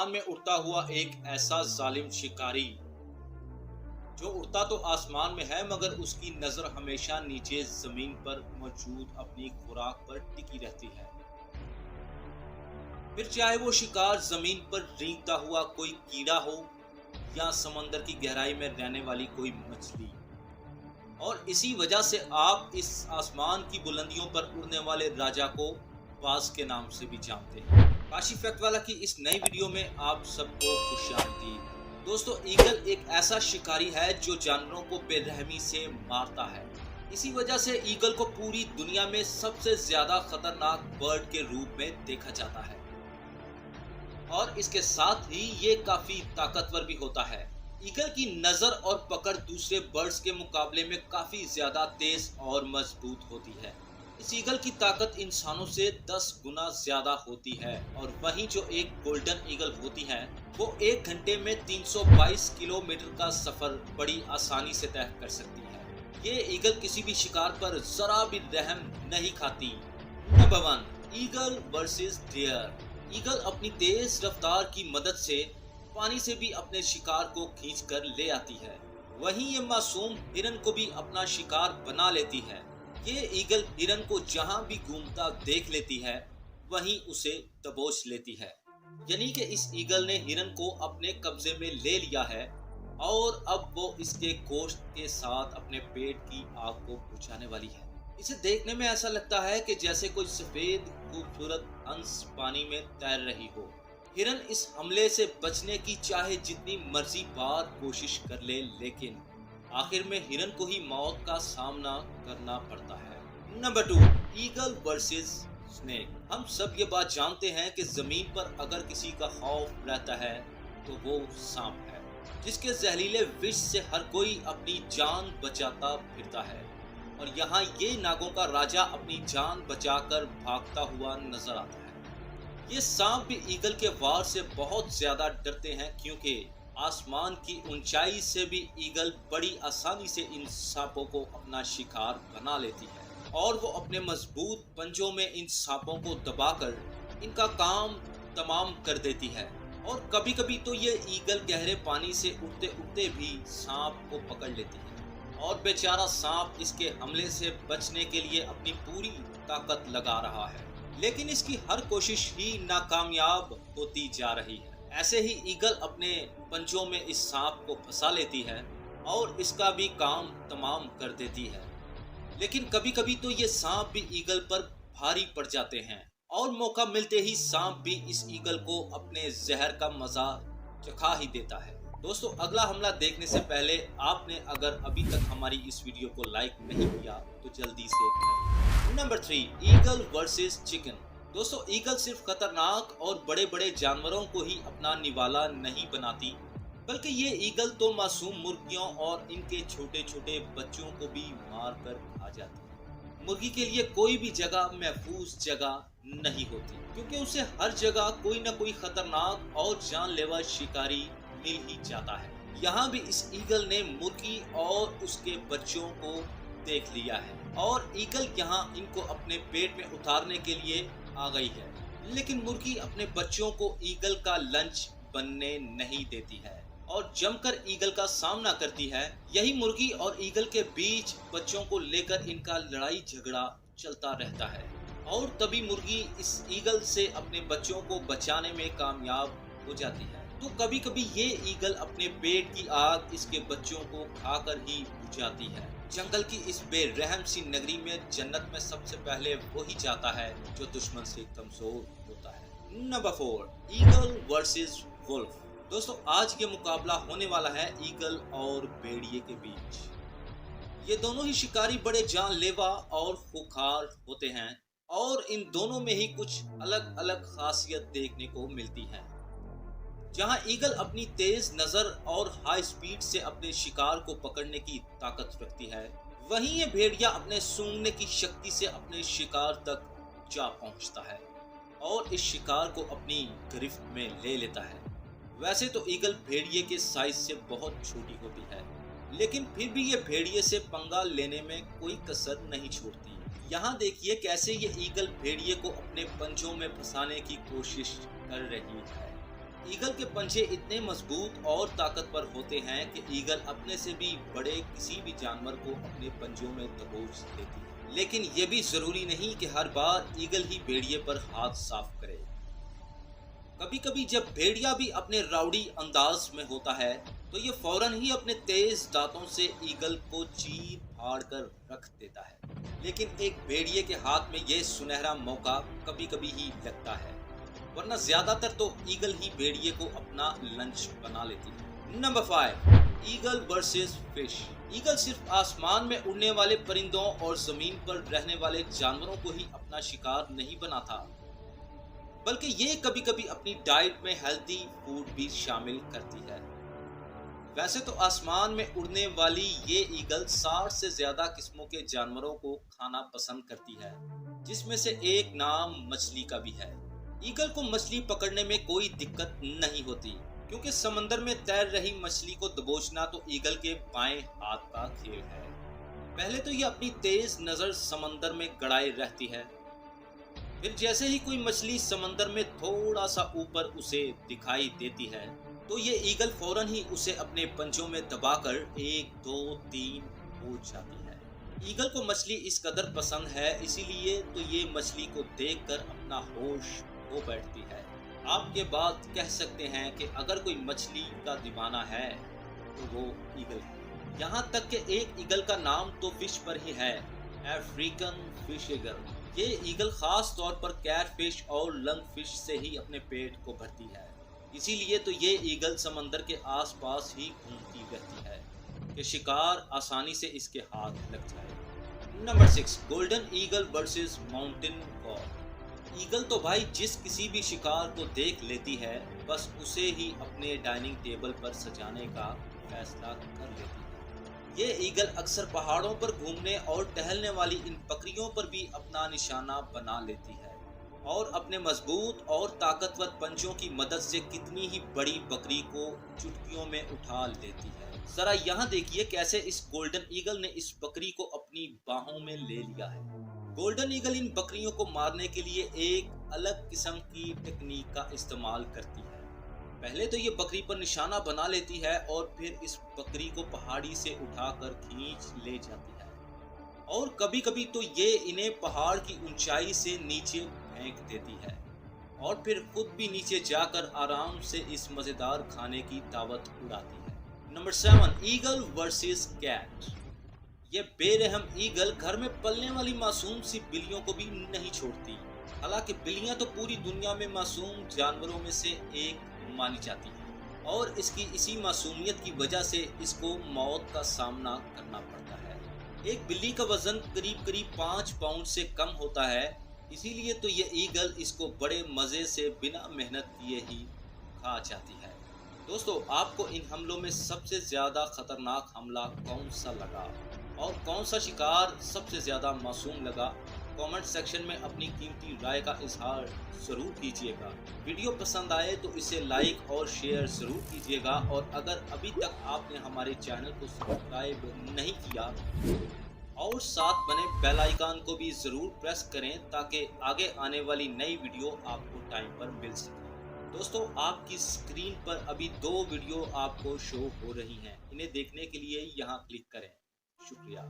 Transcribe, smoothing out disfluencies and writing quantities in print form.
आसमान में उड़ता हुआ एक ऐसा जालिम शिकारी जो उड़ता तो आसमान में है मगर उसकी नजर हमेशा नीचे जमीन पर मौजूद अपनी खुराक पर टिकी रहती है। फिर चाहे वो शिकार जमीन पर रेंगता हुआ कोई कीड़ा हो या समंदर की गहराई में रहने वाली कोई मछली। और इसी वजह से आप इस आसमान की बुलंदियों पर उड़ने वाले राजा को बाज के नाम से भी जानते हैं। काशी फैक्ट वाला की इस नई वीडियो में आप सबको खुशामदीद। दोस्तों, ईगल एक ऐसा शिकारी है जो जानवरों को बेरहमी से मारता है। इसी वजह से ईगल को पूरी दुनिया में सबसे ज्यादा खतरनाक बर्ड के रूप में देखा जाता है और इसके साथ ही ये काफी ताकतवर भी होता है। ईगल की नजर और पकड़ दूसरे बर्ड्स के मुकाबले में काफी ज्यादा तेज और मजबूत होती है। इस ईगल की ताकत इंसानों से 10 गुना ज्यादा होती है और वहीं जो एक गोल्डन ईगल होती है वो 1 घंटे में 322 किलोमीटर का सफर बड़ी आसानी से तय कर सकती है। ये ईगल किसी भी शिकार पर जरा भी रहम नहीं खाती। Number 1, eagle versus deer. Eagle अपनी तेज रफ्तार की मदद से पानी से भी अपने शिकार को खींच कर ले आती है। वहीं ये मासूम हिरन को भी अपना शिकार बना लेती है। ये ईगल हिरन को जहां भी घूमता देख लेती है वहीं उसे दबोच लेती है। यानी कि इस ईगल ने हिरन को अपने कब्जे में ले लिया है और अब वो इसके गोश्त के साथ अपने पेट की आग को बुझाने वाली है। इसे देखने में ऐसा लगता है कि जैसे कोई सफेद खूबसूरत हंस पानी में तैर रही हो। हिरन इस हमले से बचने की चाहे जितनी मर्जी बार कोशिश कर ले, लेकिन आखिर में हिरन को ही मौत का सामना करना पड़ता है। Number 2, eagle versus snake. हम सब ये बात जानते हैं कि जमीन पर अगर किसी का खौफ रहता है तो वो सांप है, जिसके जहरीले विष से हर कोई अपनी जान बचाता फिरता है। और यहाँ ये नागों का राजा अपनी जान बचाकर भागता हुआ नजर आता है। ये सांप भी ईगल के वार से बहुत ज्यादा डरते हैं क्योंकि आसमान की ऊंचाई से भी ईगल बड़ी आसानी से इन सांपों को अपना शिकार बना लेती है और वो अपने मजबूत पंजों में इन सांपों को दबाकर इनका काम तमाम कर देती है। और कभी कभी तो ये ईगल गहरे पानी से उठते उठते भी सांप को पकड़ लेती है और बेचारा सांप इसके हमले से बचने के लिए अपनी पूरी ताकत लगा रहा है, लेकिन इसकी हर कोशिश ही नाकामयाब होती जा रही है। ऐसे ही ईगल अपने पंजों में इस सांप को फंसा लेती है और इसका भी काम तमाम कर देती है। लेकिन कभी कभी तो ये सांप भी ईगल पर भारी पड़ जाते हैं और मौका मिलते ही सांप भी इस ईगल को अपने जहर का मजा चखा ही देता है। दोस्तों, अगला हमला देखने से पहले आपने अगर अभी तक हमारी इस वीडियो को लाइक नहीं किया तो जल्दी से करें। Number 3, eagle versus chicken. दोस्तों, ईगल सिर्फ खतरनाक और बड़े बड़े जानवरों को ही अपना निवाला नहीं बनाती, बल्कि ये ईगल तो मासूम मुर्गियों और इनके छोटे छोटे बच्चों को भी मार कर खा जाती है। मुर्गी के लिए कोई भी जगह महफूज जगह नहीं होती क्योंकि उसे हर जगह कोई न कोई खतरनाक और जानलेवा शिकारी मिल ही जाता है। यहाँ भी इस ईगल ने मुर्गी और उसके बच्चों को देख लिया है और ईगल यहाँ इनको अपने पेट में उतारने के लिए आ गई है। लेकिन मुर्गी अपने बच्चों को ईगल का लंच बनने नहीं देती है और जमकर ईगल का सामना करती है। यही मुर्गी और ईगल के बीच बच्चों को लेकर इनका लड़ाई झगड़ा चलता रहता है और तभी मुर्गी इस ईगल से अपने बच्चों को बचाने में कामयाब हो जाती है। तो कभी कभी ये ईगल अपने पेट की आग इसके बच्चों को खाकर ही बुझाती है। जंगल की इस बेरहम सी नगरी में जन्नत में सबसे पहले वही जाता है जो दुश्मन से कमजोर होता है। Number 4, eagle versus wolf. दोस्तों, आज ये मुकाबला होने वाला है ईगल और भेड़िए के बीच। ये दोनों ही शिकारी बड़े जानलेवा और खूंखार होते हैं और इन दोनों में ही कुछ अलग अलग खासियत देखने को मिलती है। जहां ईगल अपनी तेज नजर और हाई स्पीड से अपने शिकार को पकड़ने की ताकत रखती है, वहीं ये भेड़िया अपने सूंघने की शक्ति से अपने शिकार तक जा पहुंचता है और इस शिकार को अपनी गिरफ्त में ले लेता है। वैसे तो ईगल भेड़िए के साइज से बहुत छोटी होती है, लेकिन फिर भी ये भेड़िए से पंगा लेने में कोई कसर नहीं छोड़ती। यहाँ देखिए कैसे ये ईगल भेड़िए को अपने पंजों में फंसाने की कोशिश कर रही है। ईगल के पंजे इतने मजबूत और ताकतवर होते हैं कि ईगल अपने से भी बड़े किसी भी जानवर को अपने पंजों में दबोच लेती है। लेकिन ये भी जरूरी नहीं कि हर बार ईगल ही भेड़िए पर हाथ साफ करे। कभी कभी जब भेड़िया भी अपने राउडी अंदाज में होता है तो ये फौरन ही अपने तेज दांतों से ईगल को चीर फाड़ कर रख देता है। लेकिन एक भेड़िए के हाथ में ये सुनहरा मौका कभी कभी ही लगता है, वरना ज्यादातर तो ईगल ही भेड़िए को अपना लंच बना लेती है। Number 5, eagle versus fish. Eagle सिर्फ आसमान में उड़ने वाले परिंदों और जमीन पर रहने वाले जानवरों को ही अपना शिकार नहीं बनाता, बल्कि ये कभी कभी अपनी डाइट में हेल्दी फूड भी शामिल करती है। वैसे तो आसमान में उड़ने वाली ये ईगल 60 से ज्यादा किस्मों के जानवरों को खाना पसंद करती है, जिसमें से एक नाम मछली का भी है। ईगल को मछली पकड़ने में कोई दिक्कत नहीं होती, क्योंकि समंदर में तैर रही मछली को दबोचना तो ईगल के बाएं हाथ का खेल है। पहले तो ये अपनी तेज नजर समंदर में गड़ाए रहती है, फिर जैसे ही कोई मछली समंदर में थोड़ा सा ऊपर उसे दिखाई देती है तो ये ईगल फौरन ही उसे अपने पंजों में दबाकर 1 2 3 हो जाती है। ईगल को मछली इस कदर पसंद है, इसीलिए तो ये मछली को देखकर अपना होश खो बैठती है। आप ये बात कह सकते हैं कि अगर कोई मछली का दीवाना है तो वो ईगल है। यहाँ तक कि एक ईगल का नाम तो फिश पर ही है, अफ्रीकन फिश ईगल। ये ईगल खास तौर पर कैटफिश और लंगफिश से ही अपने पेट को भरती है, इसीलिए तो ये ईगल समंदर के आसपास ही घूमती रहती है कि शिकार आसानी से इसके हाथ लग जाए। Number 6, golden eagle versus mountain God. Eagle तो भाई जिस किसी भी शिकार को देख लेती है बस उसे ही अपने डाइनिंग टेबल पर सजाने का फैसला कर लेती है। ये ईगल अक्सर पहाड़ों पर घूमने और टहलने वाली इन बकरियों पर भी अपना निशाना बना लेती है और अपने मजबूत और ताकतवर पंजों की मदद से कितनी ही बड़ी बकरी को चुटकियों में उठा लेती है। जरा यहाँ देखिए कैसे इस गोल्डन ईगल ने इस बकरी को अपनी बाहों में ले लिया है। गोल्डन ईगल इन बकरियों को मारने के लिए एक अलग किस्म की टेक्निक का इस्तेमाल करती है। पहले तो ये बकरी पर निशाना बना लेती है और फिर इस बकरी को पहाड़ी से उठाकर खींच ले जाती है और कभी कभी तो ये इन्हें पहाड़ की ऊंचाई से नीचे फेंक देती है और फिर खुद भी नीचे जाकर आराम से इस मजेदार खाने की दावत उड़ाती है। Number 7, eagle versus cat. ये बेरहम ईगल घर में पलने वाली मासूम सी बिल्लियों को भी नहीं छोड़ती। हालांकि बिल्लियां तो पूरी दुनिया में मासूम जानवरों में से एक मानी जाती है और इसकी इसी मासूमियत की वजह से इसको मौत का सामना करना पड़ता है। एक बिल्ली का वजन करीब करीब 5 पाउंड से कम होता है, इसीलिए तो ये ईगल इसको बड़े मजे से बिना मेहनत किए ही खा जाती है। दोस्तों, आपको इन हमलों में सबसे ज्यादा खतरनाक हमला कौन सा लगा और कौन सा शिकार सबसे ज्यादा मासूम लगा? कमेंट सेक्शन में अपनी कीमती राय का इजहार जरूर कीजिएगा। वीडियो पसंद आए तो इसे लाइक और शेयर जरूर कीजिएगा और अगर अभी तक आपने हमारे चैनल को सब्सक्राइब नहीं किया और साथ बने बेल आइकन को भी जरूर प्रेस करें ताकि आगे आने वाली नई वीडियो आपको टाइम पर मिल सके। दोस्तों, आपकी स्क्रीन पर अभी 2 वीडियो आपको शो हो रही हैं, इन्हें देखने के लिए यहाँ क्लिक करें। शुक्रिया।